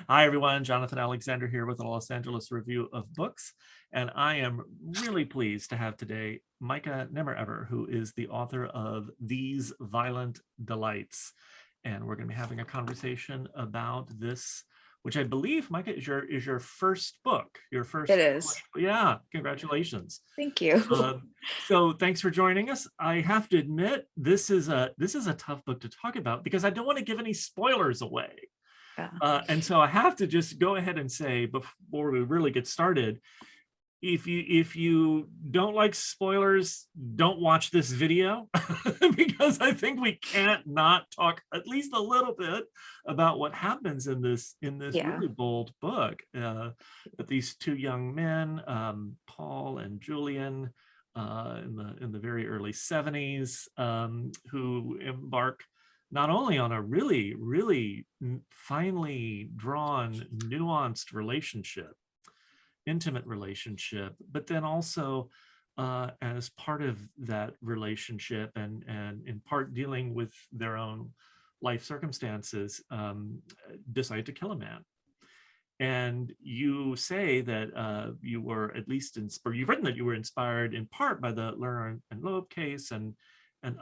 Hi, everyone. Jonathan Alexander here with the Los Angeles Review of Books. And I am really pleased to have today Micah Nemerever, who is the author of These Violent Delights. And we're going to be having a conversation about this, which I believe, Micah, is your first book. Your It first, is. yeah, congratulations. Thank you. So thanks for joining us. I have to admit, this is a tough book to talk about because I don't want to give any spoilers away. Yeah. And so I have to just go ahead and say before we really get started, if you don't like spoilers, don't watch this video because I think we can't not talk at least a little bit about what happens in this Yeah. really bold book. That these two young men, Paul and Julian, in the very early 70s, who embark not only on a really finely drawn, nuanced relationship, intimate relationship, but then also as part of that relationship and in part dealing with their own life circumstances, decide to kill a man. And you say that you were at least you've written that you were inspired in part by the Lerner and Loeb case and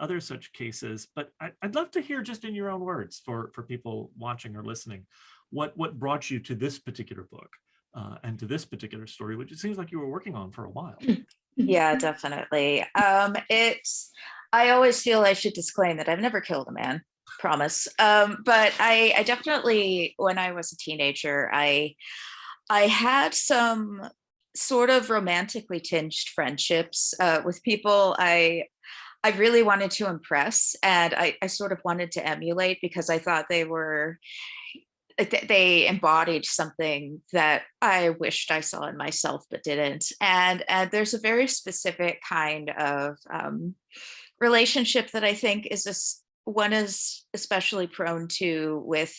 other such cases. But I'd love to hear, just in your own words, for people watching or listening, what brought you to this particular book and to this particular story, which it seems like you were working on for a while. Yeah, definitely. I always feel I should disclaim that I've never killed a man, promise. But I definitely, when I was a teenager, I had some sort of romantically tinged friendships with people I really wanted to impress, and I sort of wanted to emulate because I thought they embodied something that I wished I saw in myself but didn't. And there's a very specific kind of relationship that I think one is especially prone to with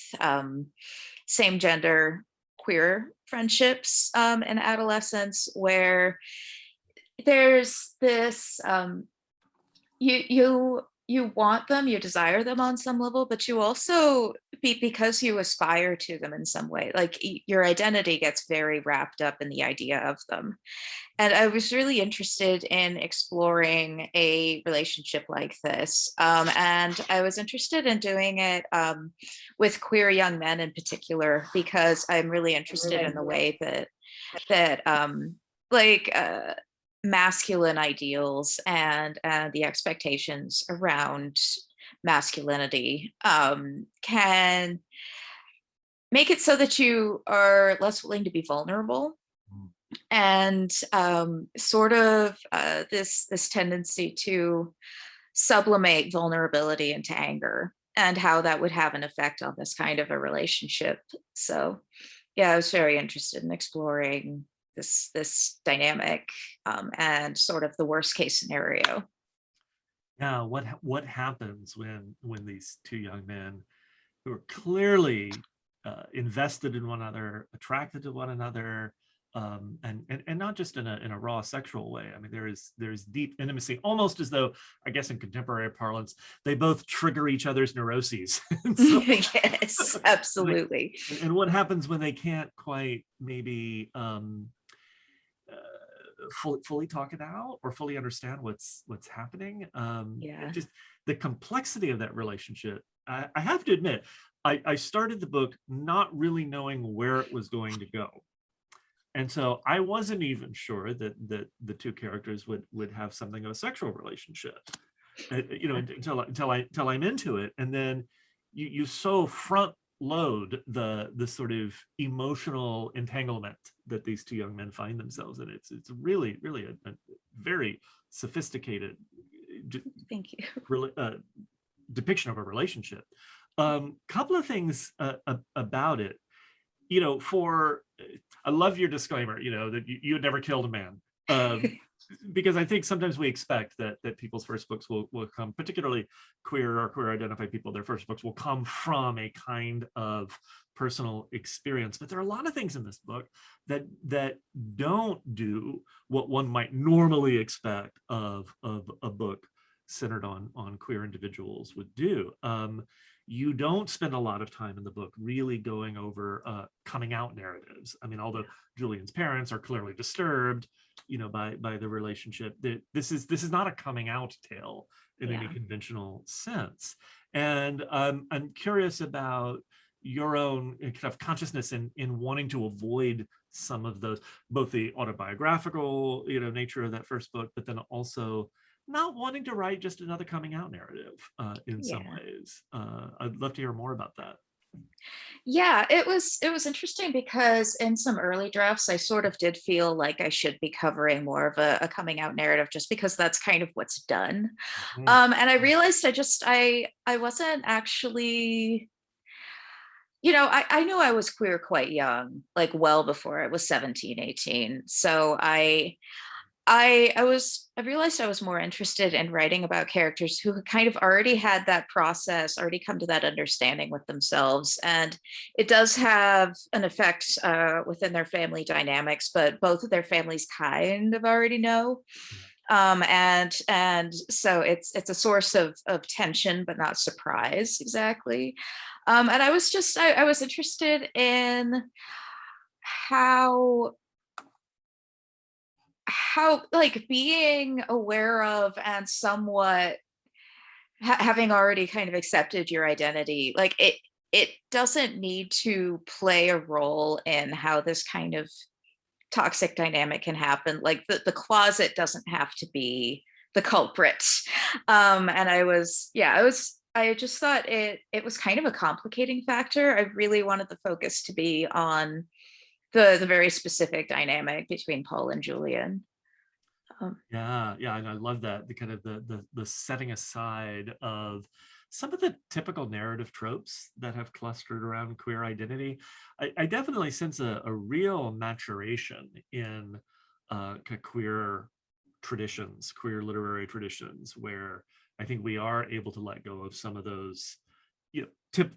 same gender queer friendships in adolescence, where there's this you want them, you desire them on some level, but you also, because you aspire to them in some way, like your identity gets very wrapped up in the idea of them. And I was really interested in exploring a relationship like this, and I was interested in doing it with queer young men in particular, because I'm really interested in the way that like masculine ideals and the expectations around masculinity can make it so that you are less willing to be vulnerable, and sort of this tendency to sublimate vulnerability into anger, and how that would have an effect on this kind of a relationship. So yeah, I was very interested in exploring this dynamic, and sort of the worst case scenario. Yeah, what happens when these two young men who are clearly invested in one another, attracted to one another, and not just in a raw sexual way. I mean, there's deep intimacy, almost as though, I guess in contemporary parlance, they both trigger each other's neuroses. So, Yes, absolutely. and what happens when they can't quite maybe fully talk it out or fully understand what's happening. Yeah. Just the complexity of that relationship. I have to admit, I started the book not really knowing where it was going to go. And so I wasn't even sure that the two characters would have something of a sexual relationship, until I'm into it. And then you so front load the sort of emotional entanglement that these two young men find themselves in. It's really a very sophisticated Thank you. depiction of a relationship. Couple of things about it. I love your disclaimer, that you had never killed a man. Because I think sometimes we expect that people's first books will come, particularly queer or queer identified people, their first books will come from a kind of personal experience. But there are a lot of things in this book that don't do what one might normally expect of a book centered on queer individuals would do. You don't spend a lot of time in the book really going over coming out narratives. I mean, although Julian's parents are clearly disturbed, by the relationship, this is not a coming out tale in any conventional sense. And I'm curious about your own kind of consciousness in wanting to avoid some of those, both the autobiographical, nature of that first book, but then also not wanting to write just another coming out narrative in some ways. I'd love to hear more about that. Yeah, it was interesting because in some early drafts, I sort of did feel like I should be covering more of a coming out narrative, just because that's kind of what's done. And I realized I wasn't actually, I knew I was queer quite young, like well before I was 17, 18. So I realized I was more interested in writing about characters who kind of already had that process, already come to that understanding with themselves. And it does have an effect within their family dynamics, but both of their families kind of already know. And so it's a source of tension, but not surprise exactly. And I was interested in how like being aware of and somewhat having already kind of accepted your identity, like it doesn't need to play a role in how this kind of toxic dynamic can happen. Like the closet doesn't have to be the culprit. And I just thought it was kind of a complicating factor. I really wanted the focus to be on the very specific dynamic between Paul and Julian. Yeah, and I love that, the kind of the setting aside of some of the typical narrative tropes that have clustered around queer identity. I definitely sense a real maturation in queer traditions, queer literary traditions, where I think we are able to let go of some of those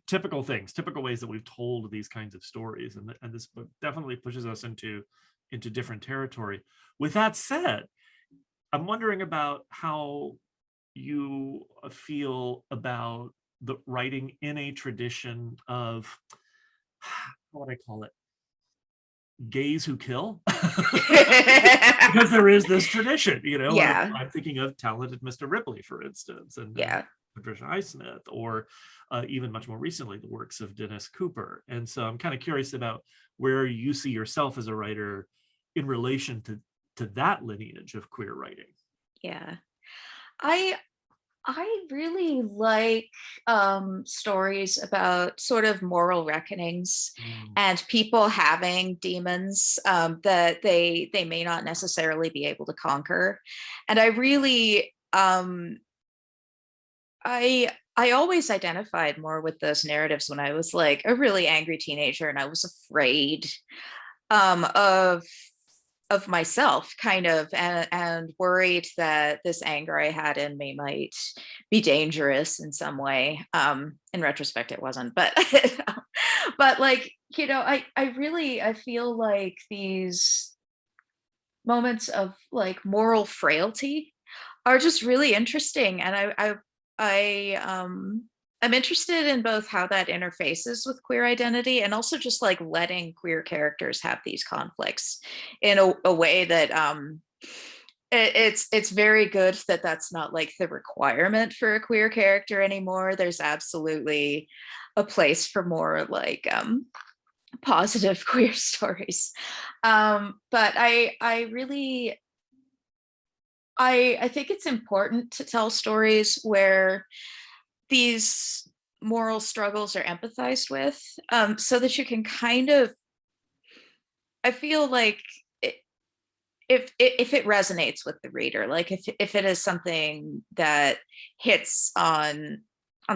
typical things, typical ways that we've told these kinds of stories, and this book definitely pushes us into different territory. With that said, I'm wondering about how you feel about the writing in a tradition of, what would I call it, gays who kill. Because there is this tradition, I'm thinking of Talented Mr. Ripley, for instance, and Patricia Highsmith, or even much more recently, the works of Dennis Cooper. And so I'm kind of curious about where you see yourself as a writer in relation to that lineage of queer writing. Yeah, I really like stories about sort of moral reckonings and people having demons that they may not necessarily be able to conquer. And I really I always identified more with those narratives when I was like a really angry teenager and I was afraid of myself, kind of, and worried that this anger I had in me might be dangerous in some way. In retrospect, it wasn't, but but like, I feel like these moments of like moral frailty are just really interesting, and I'm interested in both how that interfaces with queer identity and also just like letting queer characters have these conflicts in a way that it's very good that that's not like the requirement for a queer character anymore. There's absolutely a place for more like positive queer stories. But I really I think it's important to tell stories where these moral struggles are empathized with, so that you can kind of, I feel like if it resonates with the reader, like if it is something that hits on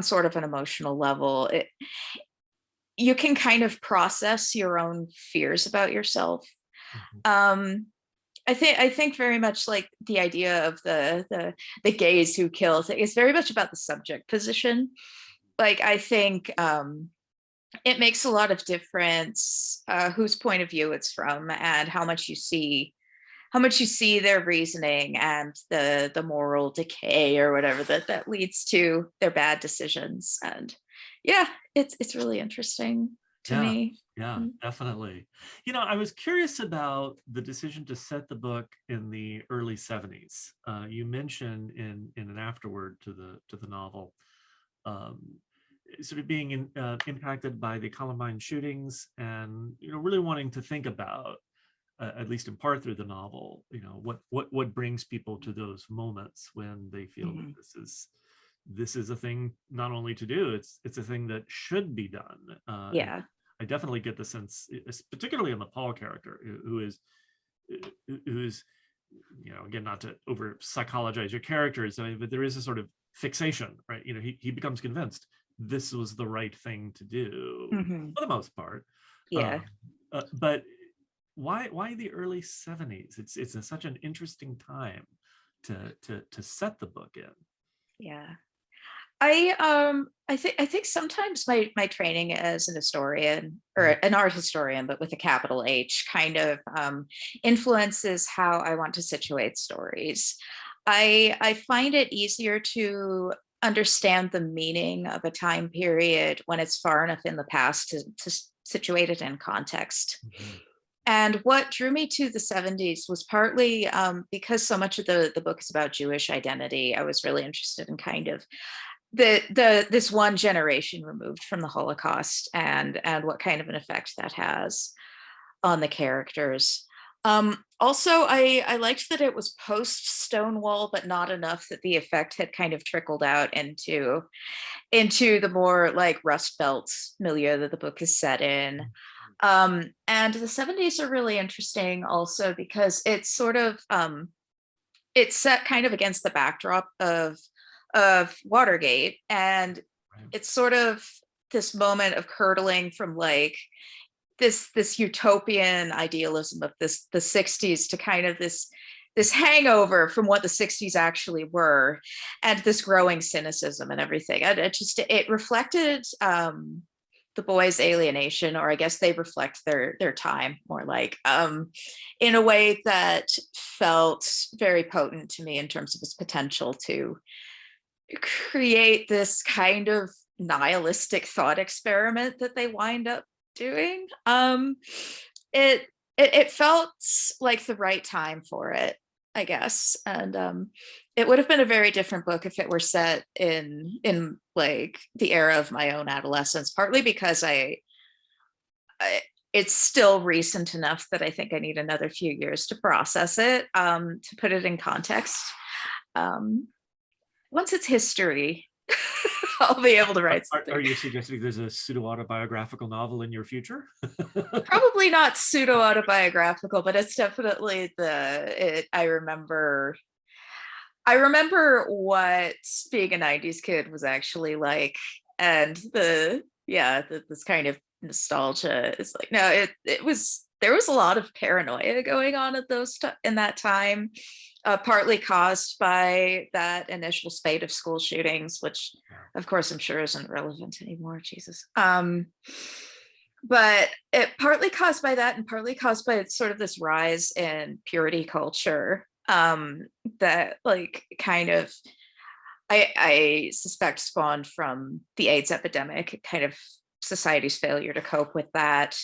sort of an emotional level, you can kind of process your own fears about yourself. I think very much like the idea of the gays who kill thing is very much about the subject position. Like I think it makes a lot of difference whose point of view it's from and how much you see much you see their reasoning and the moral decay or whatever that leads to their bad decisions. And yeah, it's really interesting to Yeah, me. yeah, definitely. I was curious about the decision to set the book in the early 70s. You mentioned in an afterword to the novel, um, sort of being impacted by the Columbine shootings, and really wanting to think about, at least in part through the novel, what brings people to those moments when they feel that this is a thing not only to do, it's a thing that should be done. And Yeah. I definitely get the sense, particularly in the Paul character, who is, again, not to over psychologize your characters, but there is a sort of fixation, right? He becomes convinced this was the right thing to do for the most part. Yeah. But why the early 70s? It's such an interesting time to set the book in. Yeah. I think sometimes my training as an historian, or an art historian, but with a capital H, kind of influences how I want to situate stories. I find it easier to understand the meaning of a time period when it's far enough in the past to situate it in context. And what drew me to the 70s was partly because so much of the book is about Jewish identity. I was really interested in kind of this one generation removed from the Holocaust, and what kind of an effect that has on the characters. Also, I liked that it was post Stonewall, but not enough that the effect had kind of trickled out into the more like Rust Belt milieu that the book is set in. And the 70s are really interesting also because it's sort of it's set kind of against the backdrop of Watergate, and it's sort of this moment of curdling from like this utopian idealism of the 60s to kind of this hangover from what the 60s actually were, and this growing cynicism and everything. And it reflected the boys' alienation, or I guess they reflect their time more like, in a way that felt very potent to me in terms of its potential to create this kind of nihilistic thought experiment that they wind up doing. It felt like the right time for it, I guess. And it would have been a very different book if it were set in like the era of my own adolescence, partly because I it's still recent enough that I think I need another few years to process it, to put it in context. Once it's history, I'll be able to write something. Are you suggesting there's a pseudo-autobiographical novel in your future? Probably not pseudo-autobiographical, but it's definitely I remember what being a 90s kid was actually like. And this kind of nostalgia is like, no, there was a lot of paranoia going on at in that time. Partly caused by that initial spate of school shootings, which of course I'm sure isn't relevant anymore, Jesus. But it partly caused by that, and partly caused by sort of this rise in purity culture, that like kind of I suspect spawned from the AIDS epidemic, kind of society's failure to cope with that.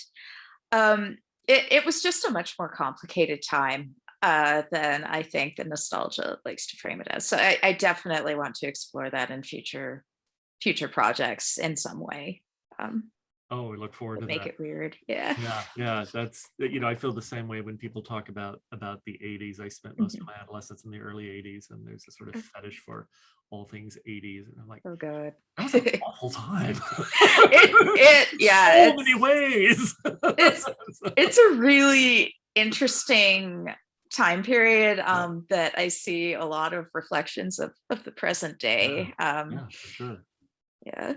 It was just a much more complicated time than I think the nostalgia likes to frame it as. So I definitely want to explore that in future projects in some way. Oh, we look forward to make that. it weird. Yeah. Yeah. That's, I feel the same way when people talk about the 80s. I spent most of my adolescence in the early 80s, and there's a sort of fetish for all things 80s, and I'm like, oh god, that was an awful time. So many ways. it's a really interesting time period, that I see a lot of reflections of the present day. For sure. Yeah.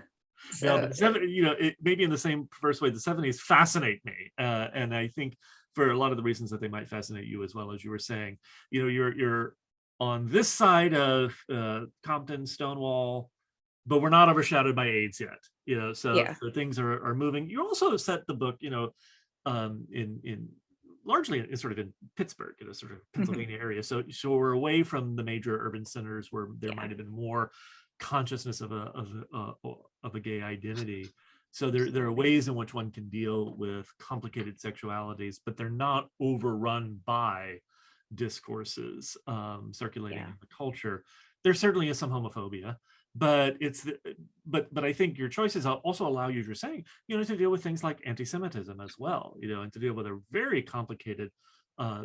So, but maybe in the same perverse way, the 70s fascinate me, and I think for a lot of the reasons that they might fascinate you as well, as you were saying, you're on this side of Compton, Stonewall, but we're not overshadowed by AIDS yet. So things are moving. You also set the book, in largely in sort of in Pittsburgh, sort of Pennsylvania area. So we're away from the major urban centers where there might have been more consciousness of a gay identity. So there are ways in which one can deal with complicated sexualities, but they're not overrun by discourses circulating in the culture. There certainly is some homophobia, but but I think your choices also allow you, you're saying, to deal with things like anti-Semitism as well, and to deal with a very complicated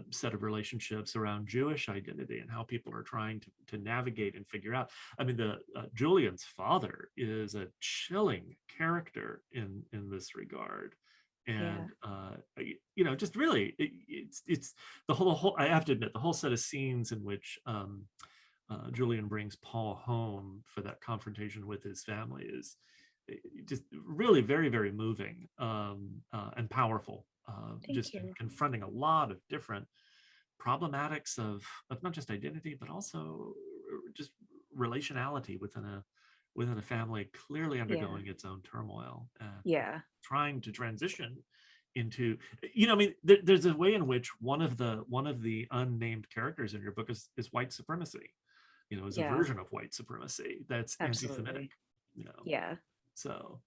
set of relationships around Jewish identity and how people are trying to navigate and figure out. I mean, the Julian's father is a chilling character in this regard. And just really, it's the whole. I have to admit, the whole set of scenes in which Julian brings Paul home for that confrontation with his family is just really very, very moving and powerful. Just confronting a lot of different problematics of not just identity, but also just relationality within a family clearly undergoing its own turmoil and trying to transition into, I mean, there's a way in which one of the unnamed characters in your book is white supremacy, is a version of white supremacy that's anti-Semitic, so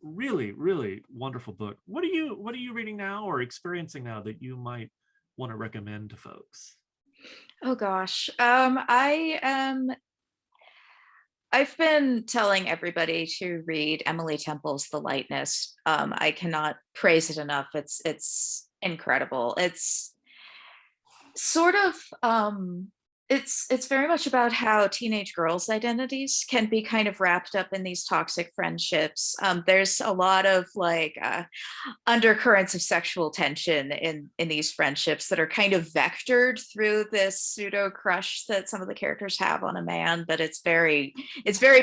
really, really wonderful book. What are you reading now or experiencing now that you might want to recommend to folks? Oh gosh, I've been telling everybody to read Emily Temple's The Lightness. I cannot praise it enough. It's incredible. It's sort of it's very much about how teenage girls' identities can be kind of wrapped up in these toxic friendships. There's a lot of like undercurrents of sexual tension in these friendships that are kind of vectored through this pseudo crush that some of the characters have on a man, but it's very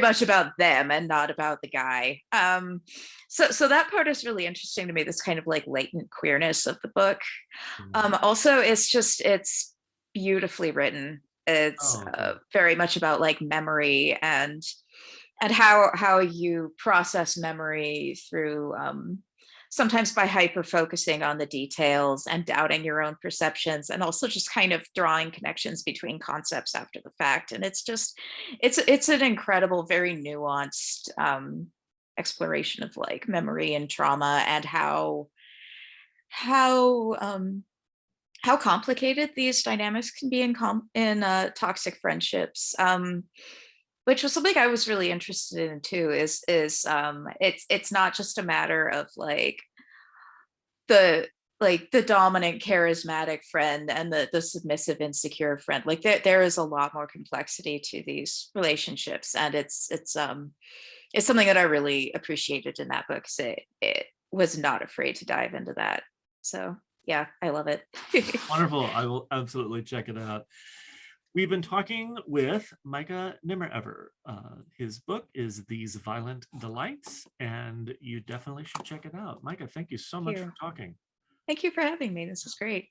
much about them and not about the guy. So that part is really interesting to me, this kind of like latent queerness of the book. Also, it's beautifully written. It's very much about like memory and how you process memory through sometimes by hyper focusing on the details and doubting your own perceptions, and also just kind of drawing connections between concepts after the fact. And it's an incredible, very nuanced exploration of like memory and trauma and how complicated these dynamics can be in toxic friendships, which was something I was really interested in too. Is it's not just a matter of like the dominant charismatic friend and the submissive insecure friend. Like there is a lot more complexity to these relationships, and it's something that I really appreciated in that book. So it was not afraid to dive into that. So yeah, I love it. Wonderful. I will absolutely check it out. We've been talking with Micah Nemerever. His book is These Violent Delights, and you definitely should check it out. Micah, thank you so much for talking. Thank you for having me. This is great.